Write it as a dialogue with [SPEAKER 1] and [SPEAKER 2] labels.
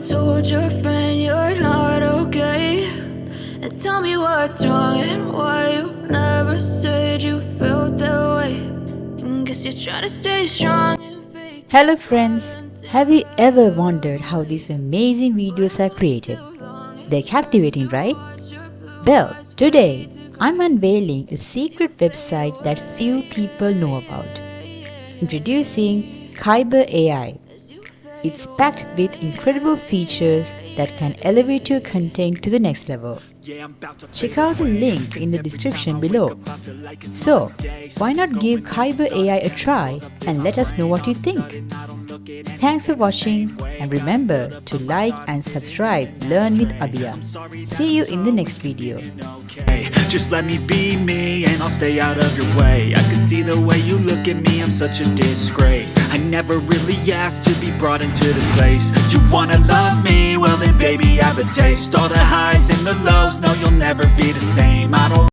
[SPEAKER 1] told your friend you're not okay? And tell me what's wrong and why you never said you felt that way. And guess you're trying to stay strong and fake.
[SPEAKER 2] Hello friends, have you ever wondered how these amazing videos are created? They're captivating, right? Well, today I'm unveiling a secret website that few people know about. Introducing Kaiber AI. It's packed with incredible features that can elevate your content to the next level. Check out the link in the description below. So, why not give Kaiber AI a try and let us know what you think? Thanks for watching, and remember to like and subscribe Learn with Abhiya. See you in the next video.
[SPEAKER 3] Just let me be me and I'll stay out of your way. I can see the way you look at me, I'm such a disgrace. I never really asked to be brought into this place. You wanna love me? Well then baby, have a taste. All the highs and the lows, no you'll never be the same. I don't